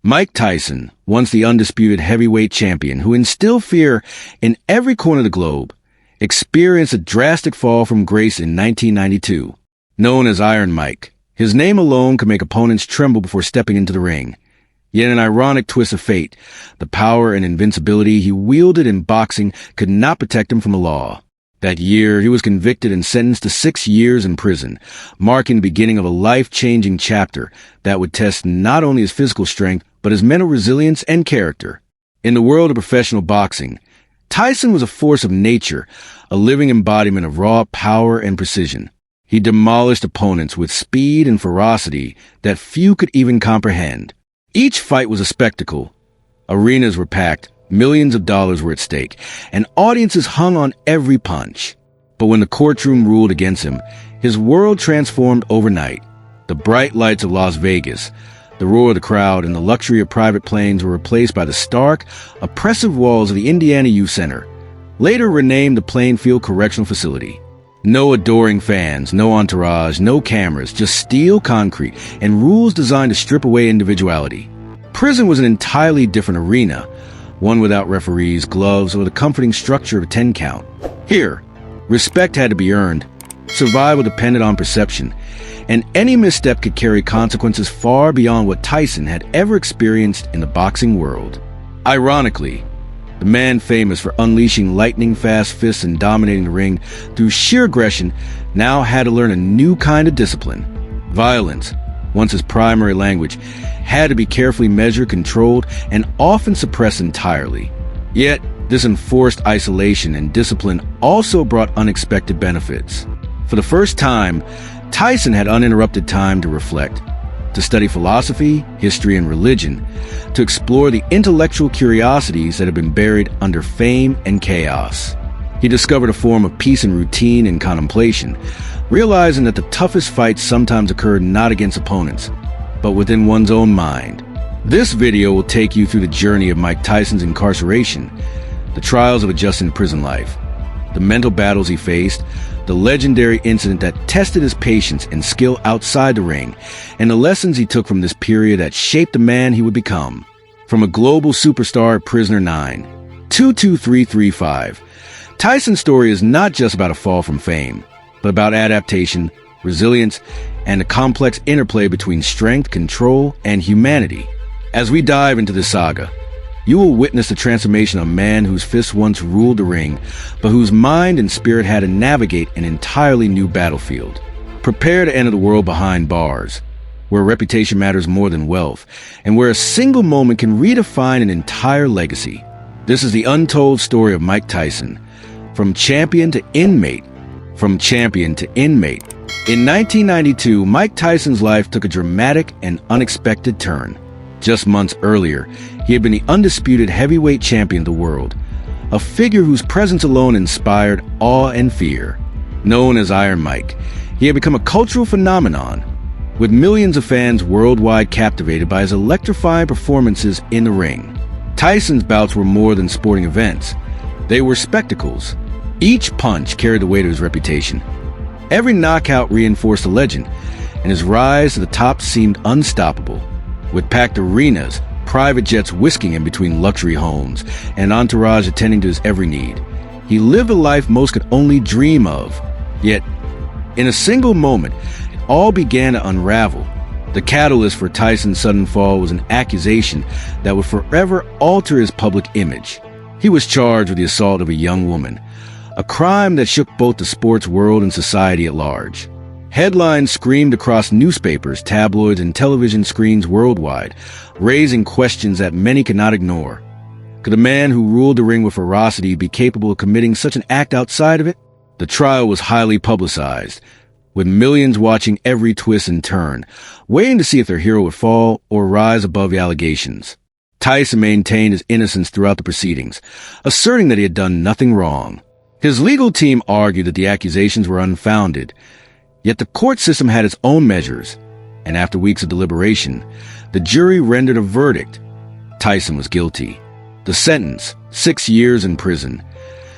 Mike Tyson, once the undisputed heavyweight champion who instilled fear in every corner of the globe, experienced a drastic fall from grace in 1992. Known as Iron Mike, his name alone could make opponents tremble before stepping into the ring. Yet in an ironic twist of fate, the power and invincibility he wielded in boxing could not protect him from the law. That year, he was convicted and sentenced to 6 years in prison, marking the beginning of a life-changing chapter that would test not only his physical strength, but his mental resilience and character. In the world of professional boxing, Tyson was a force of nature, a living embodiment of raw power and precision. He demolished opponents with speed and ferocity that few could even comprehend. Each fight was a spectacle. Arenas were packed, millions of dollars were at stake, and audiences hung on every punch. But when the courtroom ruled against him, his world transformed overnight. The bright lights of Las Vegas, the roar of the crowd, and the luxury of private planes were replaced by the stark, oppressive walls of the Indiana Youth Center, later renamed the Plainfield Correctional Facility. No adoring fans, no entourage, no cameras, just steel concrete and rules designed to strip away individuality. Prison was an entirely different arena, one without referees, gloves, or the comforting structure of a 10 count. Here, respect had to be earned, survival depended on perception, and any misstep could carry consequences far beyond what Tyson had ever experienced in the boxing world. Ironically, the man famous for unleashing lightning-fast fists and dominating the ring through sheer aggression now had to learn a new kind of discipline. Violence, once his primary language, had to be carefully measured, controlled, and often suppressed entirely. Yet, this enforced isolation and discipline also brought unexpected benefits. For the first time, Tyson had uninterrupted time to reflect, to study philosophy, history, and religion, to explore the intellectual curiosities that had been buried under fame and chaos. He discovered a form of peace and routine and contemplation, realizing that the toughest fights sometimes occurred not against opponents, but within one's own mind. This video will take you through the journey of Mike Tyson's incarceration, the trials of adjusting to prison life, the mental battles he faced, the legendary incident that tested his patience and skill outside the ring, and the lessons he took from this period that shaped the man he would become. From a global superstar at Prisoner 9, 22335, Tyson's story is not just about a fall from fame, but about adaptation, resilience, and the complex interplay between strength, control, and humanity. As we dive into this saga, you will witness the transformation of a man whose fists once ruled the ring, but whose mind and spirit had to navigate an entirely new battlefield. Prepare to enter the world behind bars, where reputation matters more than wealth, and where a single moment can redefine an entire legacy. This is the untold story of Mike Tyson, from champion to inmate. From champion to inmate. In 1992, Mike Tyson's life took a dramatic and unexpected turn. Just months earlier, he had been the undisputed heavyweight champion of the world, a figure whose presence alone inspired awe and fear. Known as Iron Mike, he had become a cultural phenomenon, with millions of fans worldwide captivated by his electrifying performances in the ring. Tyson's bouts were more than sporting events. They were spectacles. Each punch carried the weight of his reputation. Every knockout reinforced the legend, and his rise to the top seemed unstoppable. With packed arenas, private jets whisking him between luxury homes, and an entourage attending to his every need, he lived a life most could only dream of. Yet, in a single moment, it all began to unravel. The catalyst for Tyson's sudden fall was an accusation that would forever alter his public image. He was charged with the assault of a young woman, a crime that shook both the sports world and society at large. Headlines screamed across newspapers, tabloids, and television screens worldwide, raising questions that many could not ignore. Could a man who ruled the ring with ferocity be capable of committing such an act outside of it? The trial was highly publicized, with millions watching every twist and turn, waiting to see if their hero would fall or rise above the allegations. Tyson maintained his innocence throughout the proceedings, asserting that he had done nothing wrong. His legal team argued that the accusations were unfounded, yet the court system had its own measures, and after weeks of deliberation, the jury rendered a verdict. Tyson was guilty. The sentence, 6 years in prison,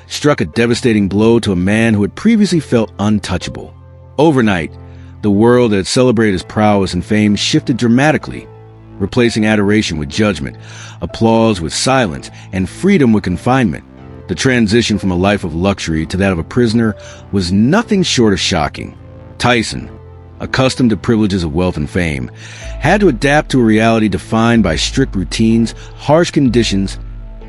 struck a devastating blow to a man who had previously felt untouchable. Overnight, the world that had celebrated his prowess and fame shifted dramatically. replacing adoration with judgment, applause with silence, and freedom with confinement. The transition from a life of luxury to that of a prisoner was nothing short of shocking. Tyson, accustomed to privileges of wealth and fame, had to adapt to a reality defined by strict routines, harsh conditions,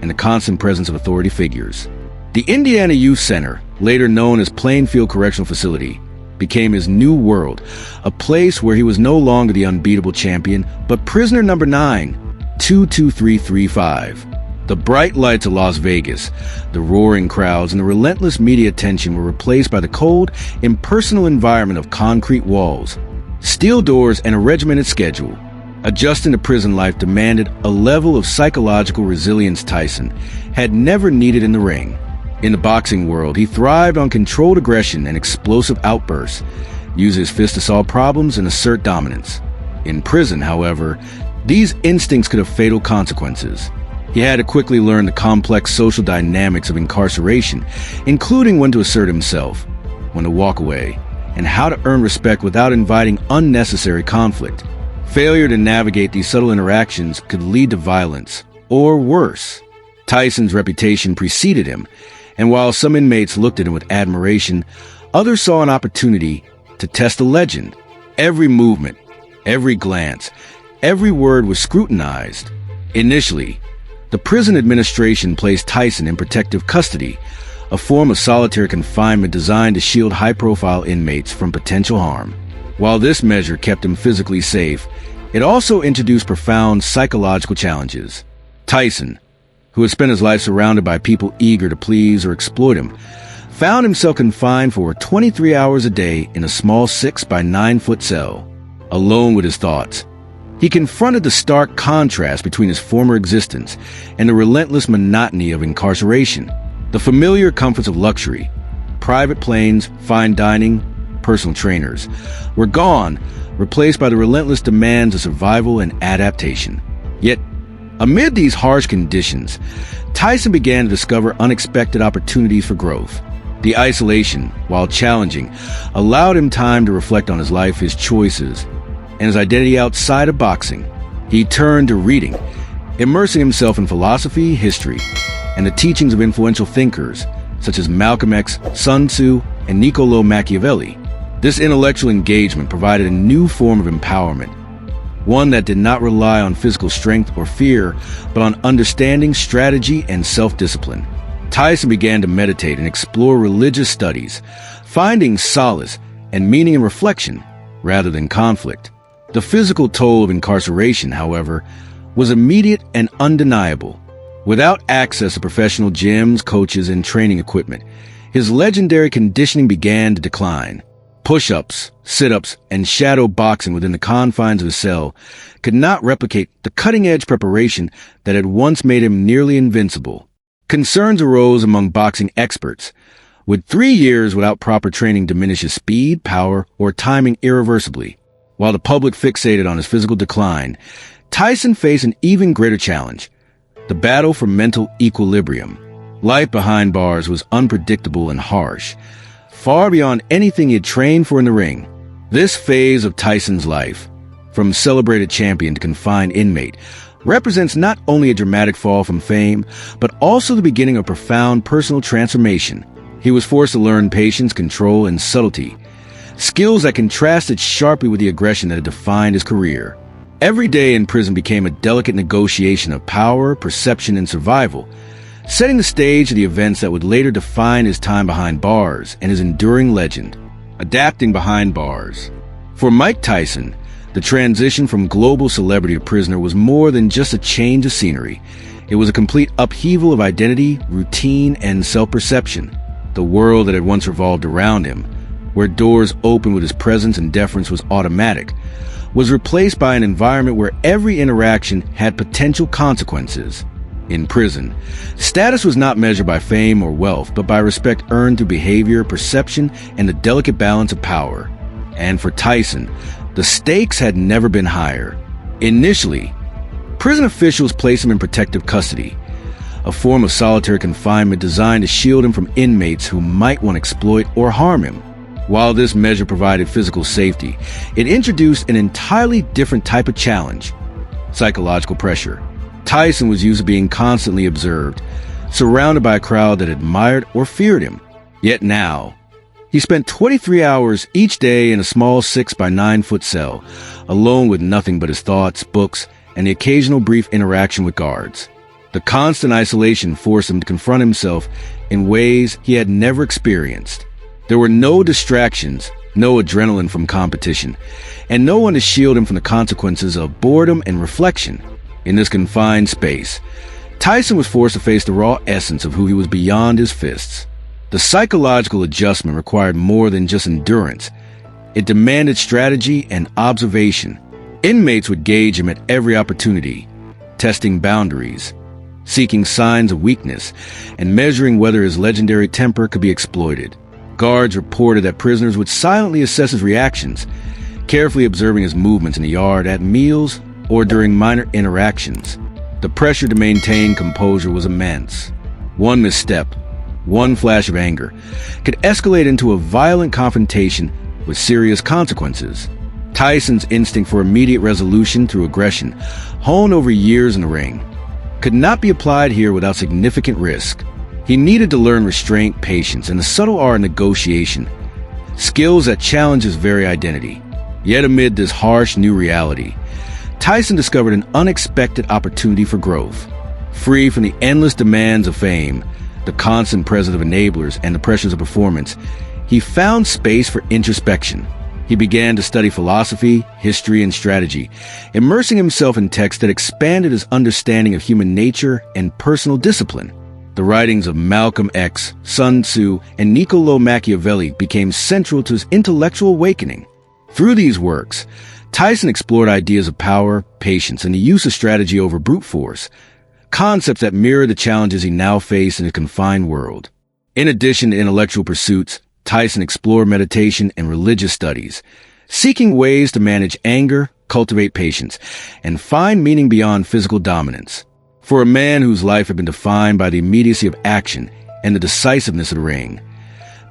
and the constant presence of authority figures. The Indiana Youth Center, later known as Plainfield Correctional Facility, became his new world, a place where he was no longer the unbeatable champion, but prisoner number 9, 22335. The bright lights of Las Vegas, the roaring crowds, and the relentless media attention were replaced by the cold, impersonal environment of concrete walls, steel doors, and a regimented schedule. Adjusting to prison life demanded a level of psychological resilience Tyson had never needed in the ring. In the boxing world, he thrived on controlled aggression and explosive outbursts, use his fist to solve problems and assert dominance. In prison, however, these instincts could have fatal consequences. He had to quickly learn the complex social dynamics of incarceration, including when to assert himself, when to walk away, and how to earn respect without inviting unnecessary conflict. Failure to navigate these subtle interactions could lead to violence, or worse. Tyson's reputation preceded him, and while some inmates looked at him with admiration, others saw an opportunity to test a legend. Every movement, every glance, every word was scrutinized. Initially, the prison administration placed Tyson in protective custody, a form of solitary confinement designed to shield high-profile inmates from potential harm. While this measure kept him physically safe, it also introduced profound psychological challenges. Tyson, who had spent his life surrounded by people eager to please or exploit him, found himself confined for 23 hours a day in a small 6 by 9 foot cell, alone with his thoughts. He confronted the stark contrast between his former existence and the relentless monotony of incarceration. The familiar comforts of luxury, private planes, fine dining, personal trainers, were gone, replaced by the relentless demands of survival and adaptation. Yet, amid these harsh conditions, Tyson began to discover unexpected opportunities for growth. The isolation, while challenging, allowed him time to reflect on his life, his choices, and his identity outside of boxing. He turned to reading, immersing himself in philosophy, history, and the teachings of influential thinkers such as Malcolm X, Sun Tzu, and Niccolò Machiavelli. This intellectual engagement provided a new form of empowerment, one that did not rely on physical strength or fear, but on understanding, strategy, and self-discipline. Tyson began to meditate and explore religious studies, finding solace and meaning in reflection rather than conflict. The physical toll of incarceration, however, was immediate and undeniable. Without access to professional gyms, coaches, and training equipment, his legendary conditioning began to decline. Push-ups, sit-ups, and shadow boxing within the confines of his cell could not replicate the cutting-edge preparation that had once made him nearly invincible. Concerns arose among boxing experts. Would 3 years without proper training diminish his speed, power, or timing irreversibly? While the public fixated on his physical decline, Tyson faced an even greater challenge: the battle for mental equilibrium. Life behind bars was unpredictable and harsh, far beyond anything he had trained for in the ring. This phase of Tyson's life, from celebrated champion to confined inmate, represents not only a dramatic fall from fame, but also the beginning of profound personal transformation. He was forced to learn patience, control, and subtlety, skills that contrasted sharply with the aggression that had defined his career. Every day in prison became a delicate negotiation of power, perception, and survival, setting the stage to the events that would later define his time behind bars and his enduring legend. Adapting behind bars. For Mike Tyson, the transition from global celebrity to prisoner was more than just a change of scenery. It was a complete upheaval of identity, routine, and self-perception. The world that had once revolved around him, where doors opened with his presence and deference was automatic, was replaced by an environment where every interaction had potential consequences. In prison, status was not measured by fame or wealth, but by respect earned through behavior, perception, and the delicate balance of power. And for Tyson, the stakes had never been higher. Initially, prison officials placed him in protective custody, a form of solitary confinement designed to shield him from inmates who might want to exploit or harm him. While this measure provided physical safety, it introduced an entirely different type of challenge: psychological pressure. Tyson was used to being constantly observed, surrounded by a crowd that admired or feared him. Yet now, he spent 23 hours each day in a small 6 by 9-foot cell, alone with nothing but his thoughts, books, and the occasional brief interaction with guards. The constant isolation forced him to confront himself in ways he had never experienced. There were no distractions, no adrenaline from competition, and no one to shield him from the consequences of boredom and reflection. In this confined space, Tyson was forced to face the raw essence of who he was beyond his fists. The psychological adjustment required more than just endurance. It demanded strategy and observation. Inmates would gauge him at every opportunity, testing boundaries, seeking signs of weakness, and measuring whether his legendary temper could be exploited. Guards reported that prisoners would silently assess his reactions, carefully observing his movements in the yard, at meals, or during minor interactions. The pressure to maintain composure was immense. One misstep, one flash of anger, could escalate into a violent confrontation with serious consequences. Tyson's instinct for immediate resolution through aggression, honed over years in the ring, could not be applied here without significant risk. He needed to learn restraint, patience, and the subtle art of negotiation, skills that challenge his very identity. Yet amid this harsh new reality, Tyson discovered an unexpected opportunity for growth. Free from the endless demands of fame, the constant presence of enablers, and the pressures of performance, he found space for introspection. He began to study philosophy, history, and strategy, immersing himself in texts that expanded his understanding of human nature and personal discipline. The writings of Malcolm X, Sun Tzu, and Niccolò Machiavelli became central to his intellectual awakening. Through these works, Tyson explored ideas of power, patience, and the use of strategy over brute force, concepts that mirror the challenges he now faced in a confined world. In addition to intellectual pursuits, Tyson explored meditation and religious studies, seeking ways to manage anger, cultivate patience, and find meaning beyond physical dominance. For a man whose life had been defined by the immediacy of action and the decisiveness of the ring,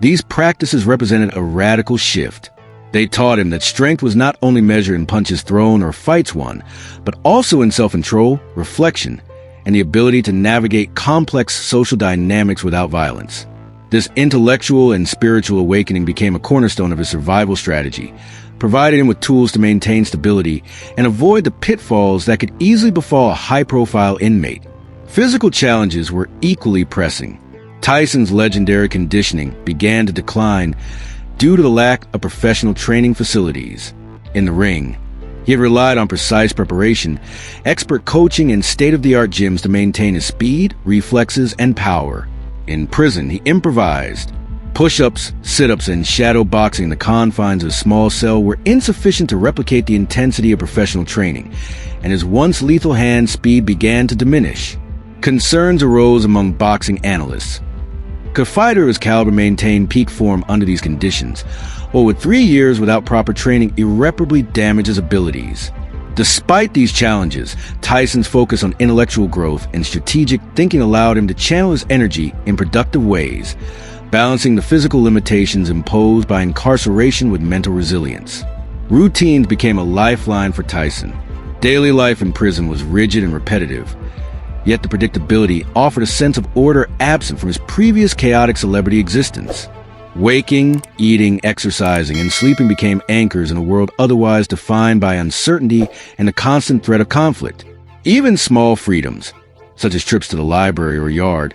these practices represented a radical shift. They taught him that strength was not only measured in punches thrown or fights won, but also in self-control, reflection, and the ability to navigate complex social dynamics without violence. This intellectual and spiritual awakening became a cornerstone of his survival strategy, providing him with tools to maintain stability and avoid the pitfalls that could easily befall a high-profile inmate. Physical challenges were equally pressing. Tyson's legendary conditioning began to decline due to the lack of professional training facilities. In the ring, he had relied on precise preparation, expert coaching, and state-of-the-art gyms to maintain his speed, reflexes, and power. In prison, he improvised. Push-ups, sit-ups, and shadow boxing in the confines of a small cell were insufficient to replicate the intensity of professional training, and his once lethal hand speed began to diminish. Concerns arose among boxing analysts. Could a fighter of his caliber maintain peak form under these conditions, or would 3 years without proper training irreparably damage his abilities? Despite these challenges, Tyson's focus on intellectual growth and strategic thinking allowed him to channel his energy in productive ways, balancing the physical limitations imposed by incarceration with mental resilience. Routines became a lifeline for Tyson. Daily life in prison was rigid and repetitive, yet the predictability offered a sense of order absent from his previous chaotic celebrity existence. Waking, eating, exercising, and sleeping became anchors in a world otherwise defined by uncertainty and the constant threat of conflict. Even small freedoms, such as trips to the library or yard,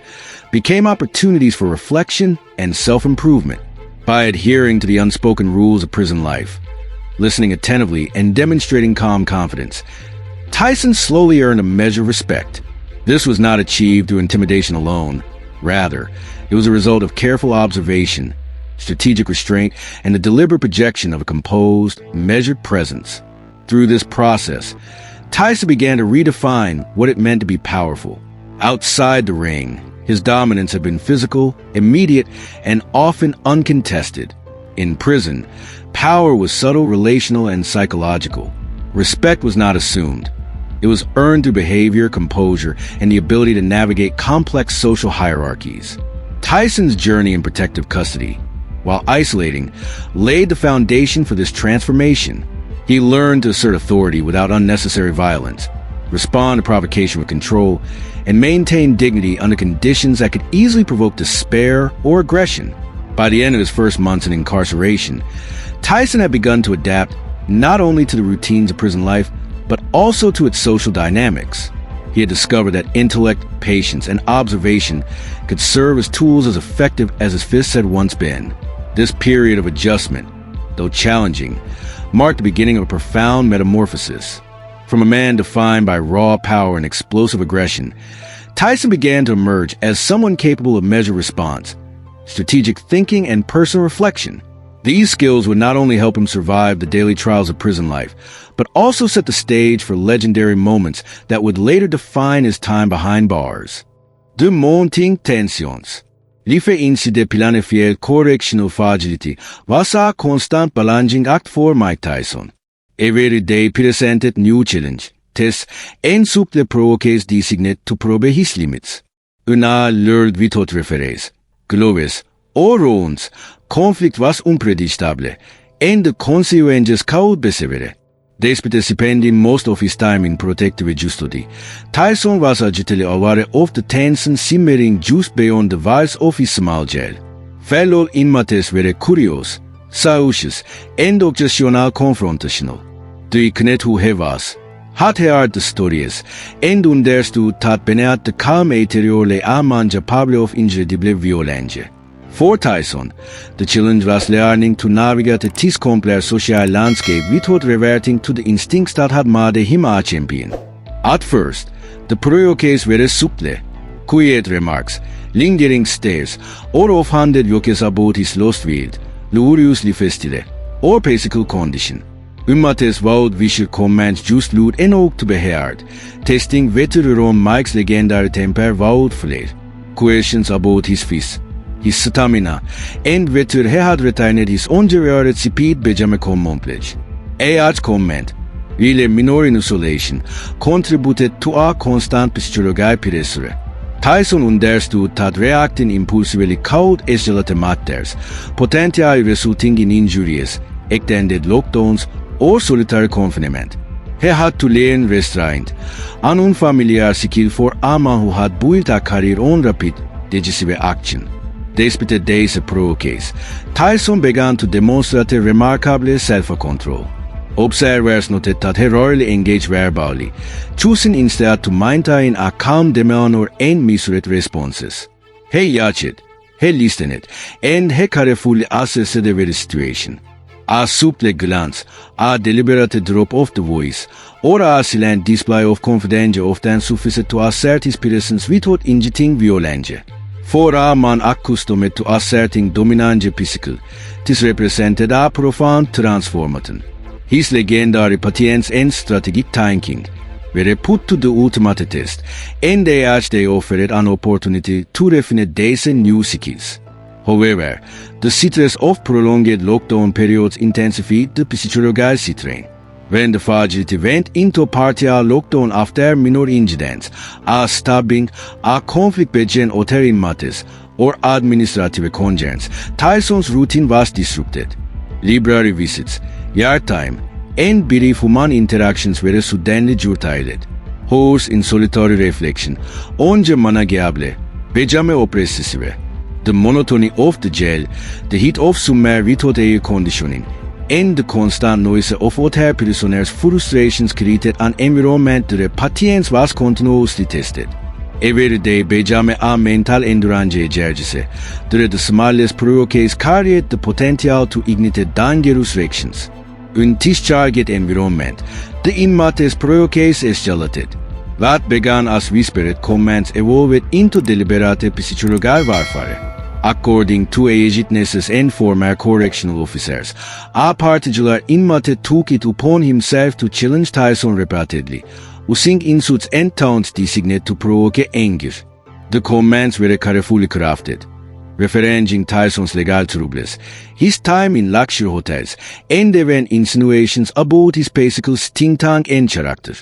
became opportunities for reflection and self-improvement. By adhering to the unspoken rules of prison life, listening attentively, and demonstrating calm confidence, Tyson slowly earned a measure of respect. This was not achieved through intimidation alone. Rather, it was a result of careful observation, strategic restraint, and the deliberate projection of a composed, measured presence. Through this process, Tyson began to redefine what it meant to be powerful. Outside the ring, his dominance had been physical, immediate, and often uncontested. In prison, power was subtle, relational, and psychological. Respect was not assumed. It was earned through behavior, composure, and the ability to navigate complex social hierarchies. Tyson's journey in protective custody, while isolating, laid the foundation for this transformation. He learned to assert authority without unnecessary violence, respond to provocation with control, and maintain dignity under conditions that could easily provoke despair or aggression. By the end of his first months in incarceration, Tyson had begun to adapt not only to the routines of prison life, but also to its social dynamics. He had discovered that intellect, patience, and observation could serve as tools as effective as his fists had once been. This period of adjustment, though challenging, marked the beginning of a profound metamorphosis. From a man defined by raw power and explosive aggression, Tyson began to emerge as someone capable of measured response, strategic thinking, and personal reflection. These skills would not only help him survive the daily trials of prison life, but also set the stage for legendary moments that would later define his time behind bars. De mounting tensions. Referentie de planified correctional fragility was a constant balancing act for Mike Tyson. Every day presented new challenge, tests, and supple provocations designate to probe his limits. Una learned without reference, gloves, or rounds, conflict was unpredictable, and the consequences could be severe. Despite spending most of his time in protective custody, Tyson was agilely aware of the tension simmering just beyond the walls of his small jail. Fellow inmates were curious, suspicious, and occasionally confrontational. They connected who have us, had heard the stories, and understood that beneath the calm exterior lay a man capable of incredible violence. For Tyson, the challenge was learning to navigate this complex social landscape without reverting to the instincts that had made him a champion. At first, the provocations were subtle, quiet remarks, lingering stares, or offhanded jokes about his lost world, laboriously festile, or physical condition. Inmates vowed vicious comments just loud and ought to be heard, testing veteran Mike's legendary temper vowed flair. Questions about his fists, his stamina, and whether he had retained his unjured speed became commonplace. Each comment, really minor in isolation, contributed to a constant psychological pressure. Tyson understood that reacting impulsively could escalate matters, potentially resulting in injuries, extended lockdowns, or solitary confinement. He had to learn restraint, an unfamiliar skill for a man who had built a career on rapid, decisive action. Despite the day's provocations, Tyson began to demonstrate remarkable self-control. Observers noted that he rarely engaged verbally, choosing instead to maintain a calm demeanor and measured responses. He watched, he listened, and he carefully assessed the very situation. A subtle glance, a deliberate drop of the voice, or a silent display of confidence often sufficed to assert his presence without injecting violence. For a man accustomed to asserting dominance physical, this represented a profound transformation. His legendary patience and strategic thinking were put to the ultimate test, and they offered an opportunity to refine these new skills. However, the stress of prolonged lockdown periods intensified the psychological strain. When the fragility went into partial lockdown after minor incidents, a stabbing, a conflict between hotel inmates, or administrative concerns, Tyson's routine was disrupted. Library visits, yard time, and brief human interactions were suddenly curtailed. Hours in solitary reflection, onge manageable, became oppressive. The monotony of the jail, the heat of summer without air conditioning, and the constant noise of hotel prisoners' frustrations created an environment where patience was continuously tested. Every day became a mental endurance exercise, where the smallest provocations carried the potential to ignite dangerous reactions. In this charged environment, the inmates' provocations escalated. What began as whispered comments evolved into deliberate psychological warfare. According to aged nurses and former correctional officers, a particular inmate took it upon himself to challenge Tyson repeatedly, using insults and taunts designated to provoke anger. The comments were carefully crafted, referencing Tyson's legal troubles, his time in luxury hotels, and even insinuations about his physical think tank and character.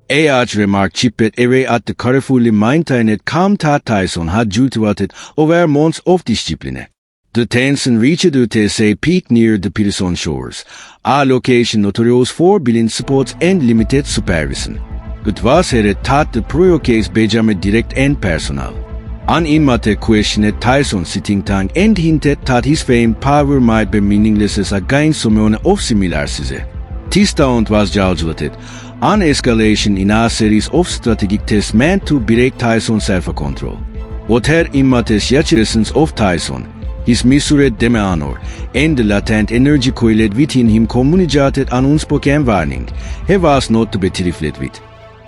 A.H. remarked chipped away at the carefully maintained calm that Tyson had cultivated over months of discipline. The tension reached a peak near the prison shores, a location notorious for blind spots and limited supervision. It was here taught the provocates Benjamin direct and personal. An immate questioned Tyson sitting tongue and hinted that his fame power might be meaningless as against someone of similar size. This taunt was judged an escalation in a series of strategic tests meant to break Tyson's self-control. What her immates lessons of Tyson, his misread demeanor, and the latent energy coiled within him communicated an unspoken warning. He was not to be trifled with.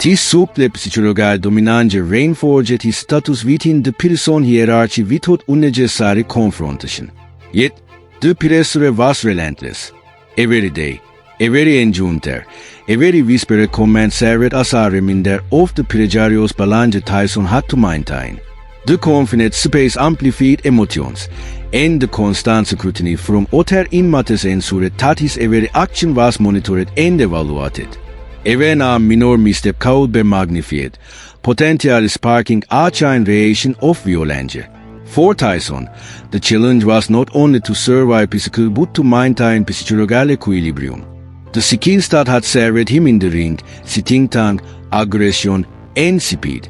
This subtle psychological dominance reinforced his status within the person hierarchy without unnecessary confrontation. Yet, the pressure was relentless. Every day, every encounter, every whispered comment served as a reminder of the precarious balance Tyson had to maintain. The confined space amplified emotions, and the constant scrutiny from other inmates ensured that his every action was monitored and evaluated. Even a minor misstep could be magnified, potentially sparking a chain reaction of violence. For Tyson, the challenge was not only to survive physically but to maintain psychological equilibrium. The skills that had served him in the ring, sitting tongue, aggression, and speed,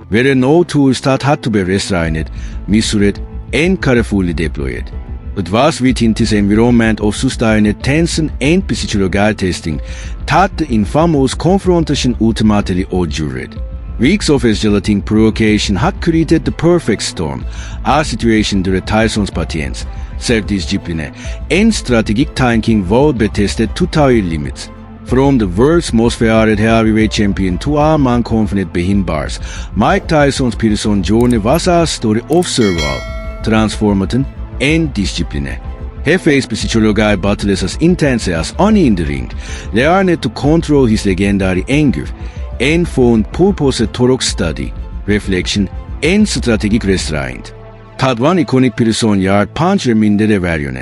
were no tools that had to be restrained, measured, and carefully deployed. It was within this environment of sustained tension and psychological testing that the infamous confrontation ultimately occurred. Weeks of escalating provocation had created the perfect storm, a situation where Tyson's patience, self-discipline, and strategic thinking would be tested to their limits. From the world's most feared heavyweight champion to a man confident behind bars, Mike Tyson's personal journey was a story of survival, transformation, and discipline. He faced psychological battles as intense as any in the ring, learned to control his legendary anger, and found purpose through study, reflection, and strategic restraint. That one iconic person yard punch remained value.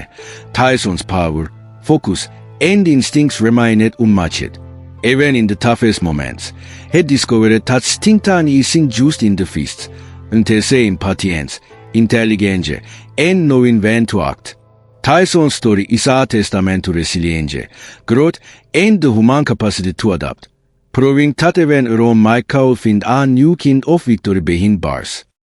Tyson's power, focus, and instincts remained unmatched. Even in the toughest moments, he discovered that strength isn't just in the fists, until saying patience, intelligence, and knowing when to act. Tyson's story is a testament to resilience, growth, and the human capacity to adapt, proving that even alone Mike could find a new kind of victory behind bars.